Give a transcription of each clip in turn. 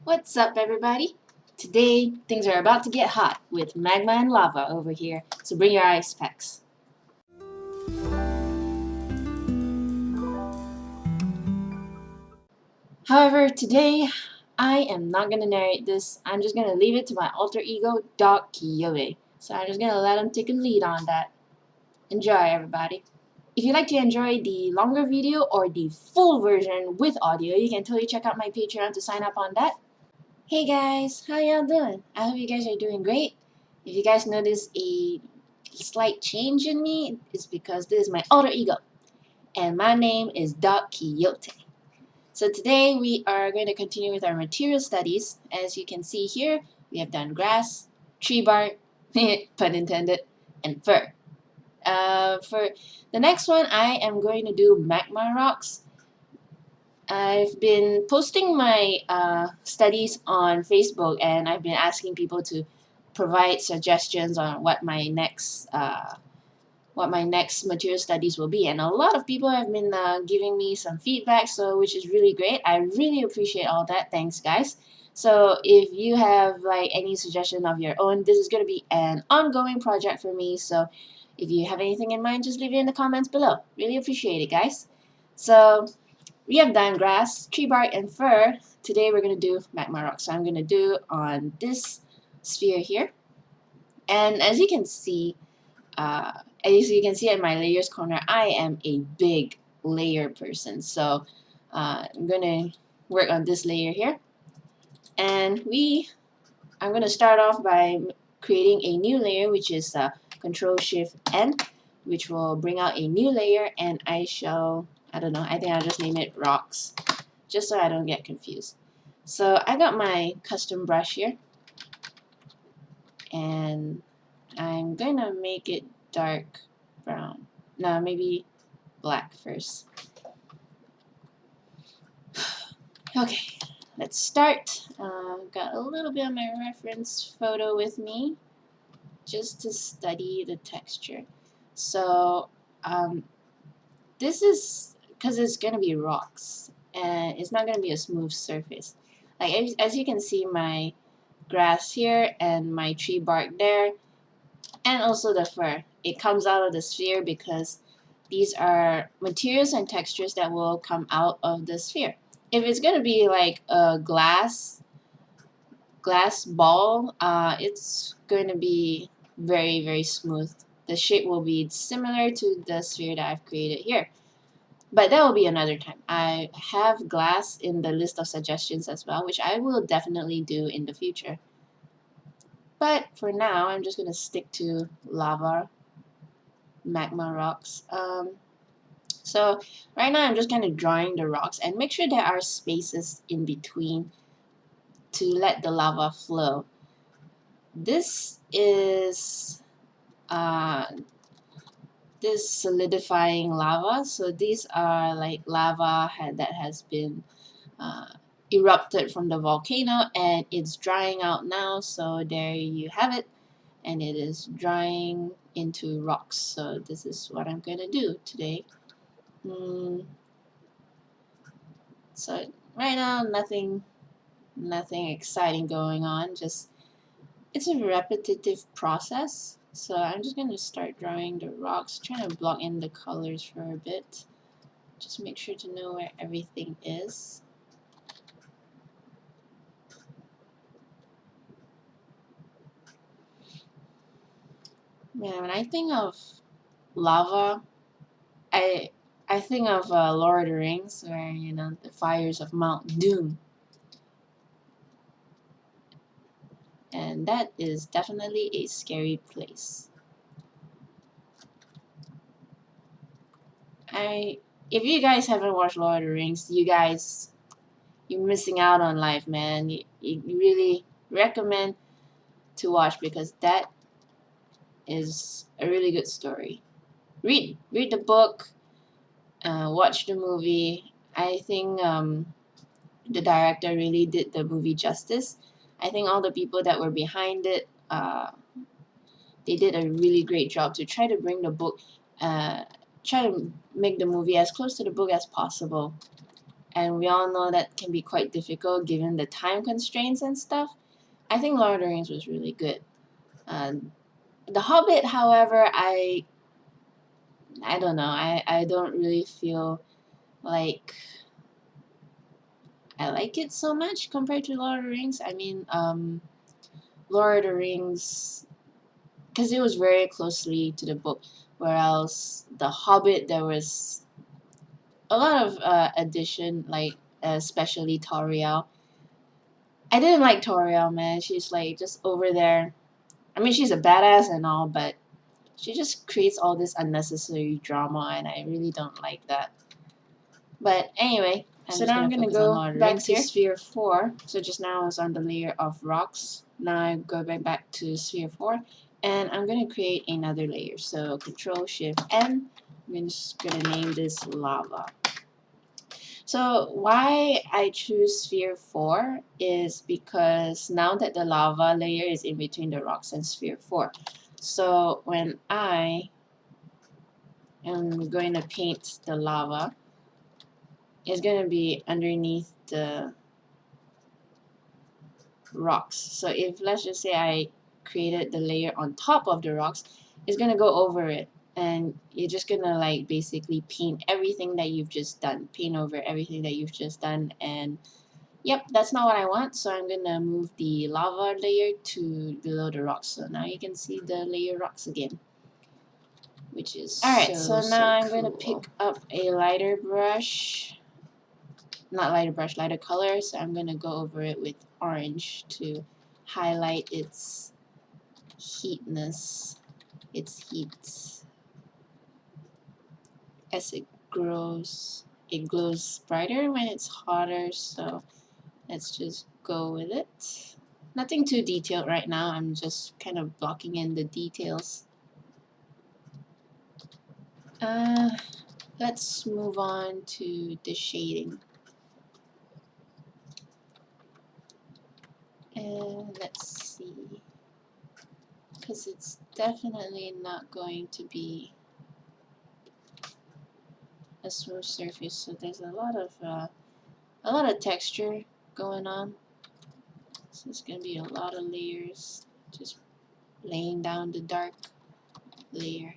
What's up, everybody? Today, things are about to get hot with magma and lava over here, so bring your ice packs. However, today, I am not going to narrate this. I'm just going to leave it to my alter ego, Dog Kiyotei. So I'm just going to let him take a lead on that. Enjoy, everybody. If you'd like to enjoy the longer video or the full version with audio, you can totally check out my Patreon to sign up on that. Hey guys, how y'all doing? I hope you guys are doing great. If you guys notice a slight change in me, it's because this is my alter ego. And my name is Dog Kiyotei. So today we are going to continue with our material studies. As you can see here, we have done grass, tree bark, pun intended, and fur. For the next one, I am going to do magma rocks. I've been posting my studies on Facebook, and I've been asking people to provide suggestions on what my next material studies will be. And a lot of people have been giving me some feedback, so which is really great. I really appreciate all that. Thanks, guys. So if you have like any suggestion of your own, this is going to be an ongoing project for me. So if you have anything in mind, just leave it in the comments below. Really appreciate it, guys. So we have done grass, tree bark, and fur. Today we're going to do magma rock. So I'm going to do on this sphere here. And as you can see in my layers corner, I am a big layer person. So I'm going to work on this layer here. And I'm going to start off by creating a new layer, which is Control-Shift-N, which will bring out a new layer, and I don't know, I think I'll just name it rocks, just so I don't get confused. So I got my custom brush here, and I'm going to make it dark brown. No, maybe black first. Okay, let's start. Got a little bit of my reference photo with me just to study the texture. So this is because it's going to be rocks, and it's not going to be a smooth surface. Like as you can see, my grass here and my tree bark there, and also the fur. It comes out of the sphere because these are materials and textures that will come out of the sphere. If it's going to be like a glass ball, it's going to be very, very smooth. The shape will be similar to the sphere that I've created here. But that will be another time. I have glass in the list of suggestions as well, which I will definitely do in the future. But for now, I'm just going to stick to lava, magma rocks. So right now I'm just kind of drawing the rocks, and make sure there are spaces in between to let the lava flow. This is this solidifying lava. So these are like lava that has been erupted from the volcano, and it's drying out now. So there you have it, and it is drying into rocks. So this is what I'm gonna do today. So right now, nothing exciting going on. Just it's a repetitive process. So I'm just gonna start drawing the rocks, trying to block in the colors for a bit. Just make sure to know where everything is. Yeah, when I think of lava, I think of Lord of the Rings, where the fires of Mount Doom, and that is definitely a scary place. If you guys haven't watched Lord of the Rings, you're missing out on life, man. You really recommend to watch, because that is a really good story. Read the book, watch the movie. I think the director really did the movie justice. I think all the people that were behind it, they did a really great job to try to bring the book, try to make the movie as close to the book as possible. and we all know that can be quite difficult given the time constraints and stuff. I think Lord of the Rings was really good. The Hobbit, however, I don't know. I don't really feel like I like it so much compared to Lord of the Rings. I mean, Lord of the Rings, because it was very closely to the book, whereas the Hobbit, there was a lot of addition, like especially Toriel. I didn't like Toriel, man. She's like just over there. I mean, she's a badass and all, but she just creates all this unnecessary drama, and I really don't like that. But anyway, so now I'm gonna go back to Sphere 4. So just now I was on the layer of rocks. Now I go back to Sphere 4, and I'm gonna create another layer. So Control Shift N. I'm just gonna name this lava. So why I choose Sphere 4 is because now that the lava layer is in between the rocks and Sphere 4. So when I am going to paint the lava, it's going to be underneath the rocks. So if, let's just say, I created the layer on top of the rocks, it's going to go over it. And you're just going to like basically paint everything that you've just done. Paint over everything that you've just done. And yep, that's not what I want. So I'm going to move the lava layer to below the rocks. So now you can see the layer rocks again, which is alright. So now I'm going to pick up a lighter brush. Not lighter brush, lighter color. So I'm going to go over it with orange to highlight its heatness, its heat. As it grows, it glows brighter when it's hotter. So let's just go with it. Nothing too detailed right now. I'm just kind of blocking in the details. Let's move on to the shading. And let's see, because it's definitely not going to be a smooth surface, so there's a lot of texture going on. So it's gonna be a lot of layers, just laying down the dark layer.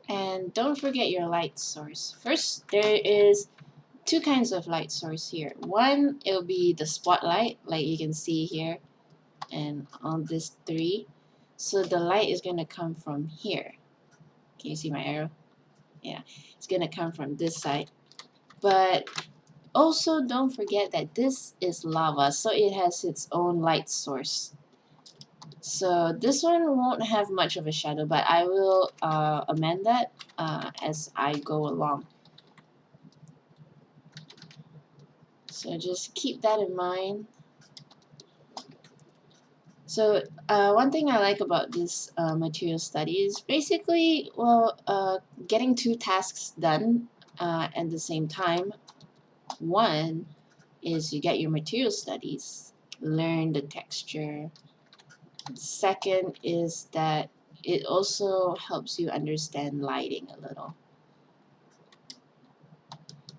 And don't forget your light source. First, there is two kinds of light source here. One, it'll be the spotlight, like you can see here, and on this 3. So the light is gonna come from here. Can you see my arrow? Yeah, it's gonna come from this side. But also don't forget that this is lava, so it has its own light source. So this one won't have much of a shadow, but I will amend that as I go along. So just keep that in mind. So one thing I like about this material study is basically, well, getting 2 tasks done at the same time. One is you get your material studies, learn the texture. Second is that it also helps you understand lighting a little.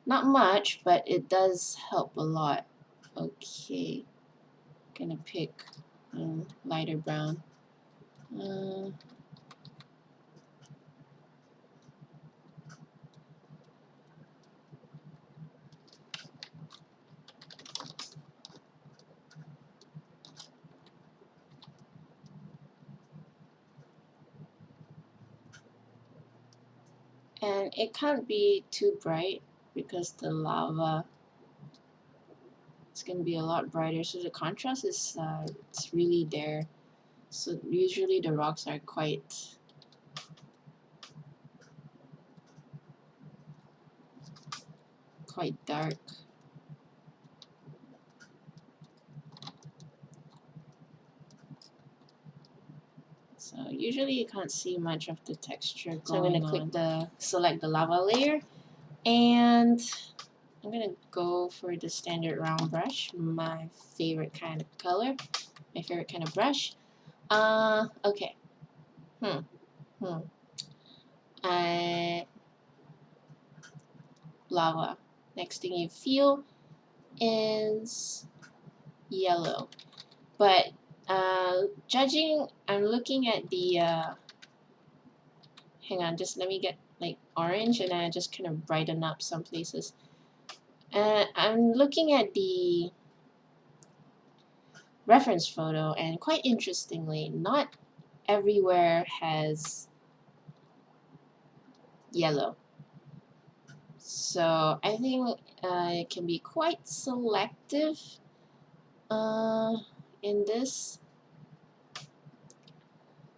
Not much, but it does help a lot. Okay, gonna pick lighter brown. And it can't be too bright because the lava is going to be a lot brighter, so the contrast is it's really there. So usually the rocks are quite dark. So usually you can't see much of the texture going on. So I'm going to select the lava layer, and I'm going to go for the standard round brush, my favorite kind of color, my favorite kind of brush. Okay. lava. Next thing you feel is yellow. But I'm looking at the hang on, just let me get like orange, and I just kind of brighten up some places. I'm looking at the reference photo, and quite interestingly, not everywhere has yellow. So I think it can be quite selective in this.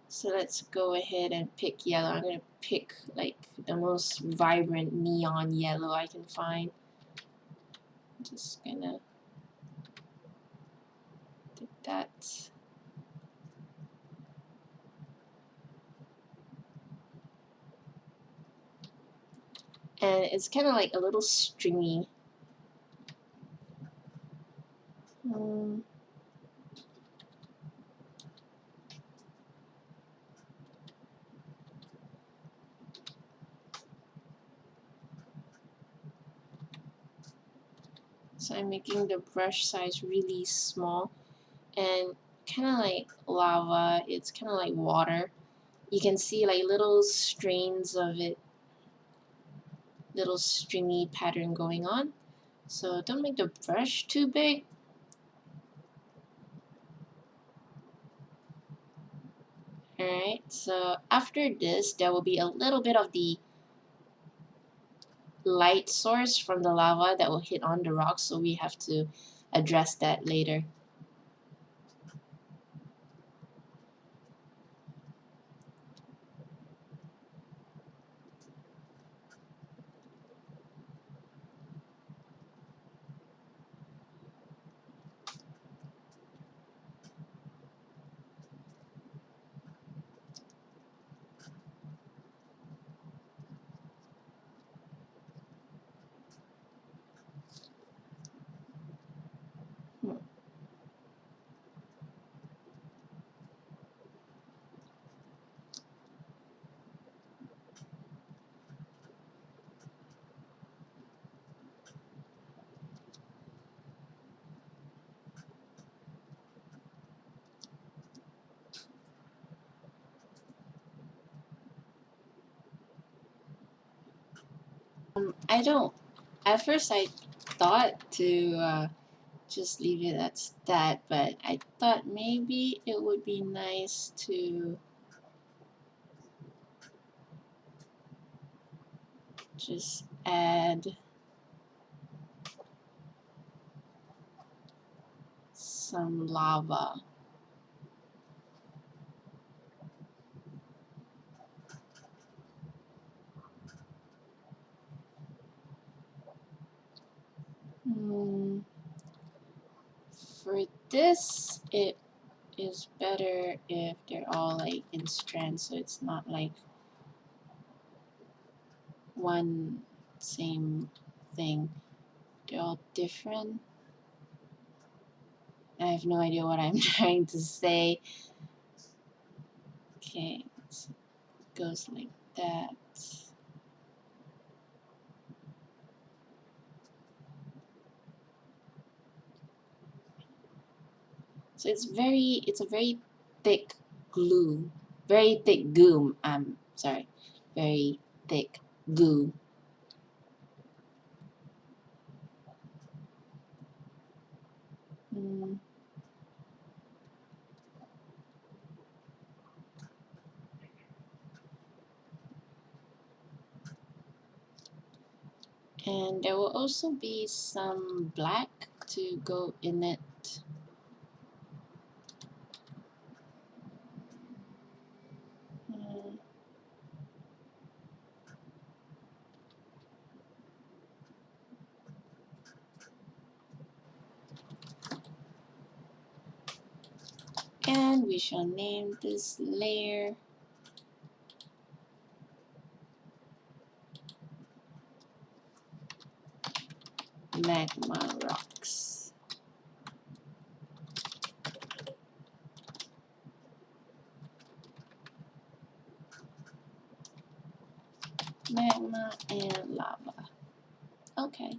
So let's go ahead and pick yellow. I'm going to pick like the most vibrant neon yellow I can find. Just gonna do that. And it's kind of like a little stringy. So I'm making the brush size really small, and kind of like lava, it's kind of like water. You can see like little strains of it, little stringy pattern going on. So don't make the brush too big. Alright, so after this, there will be a little bit of the light source from the lava that will hit on the rocks, so we have to address that later. I don't. At first, I thought to just leave it at that, but I thought maybe it would be nice to just add some lava. For this, it is better if they're all like in strands, so it's not like one same thing. They're all different. I have no idea what I'm trying to say. Okay, so it goes like that. So it's a very thick glue, very thick goo. Sorry, very thick goo. And there will also be some black to go in it. And we shall name this layer Magma Rocks. magma and lava. Okay.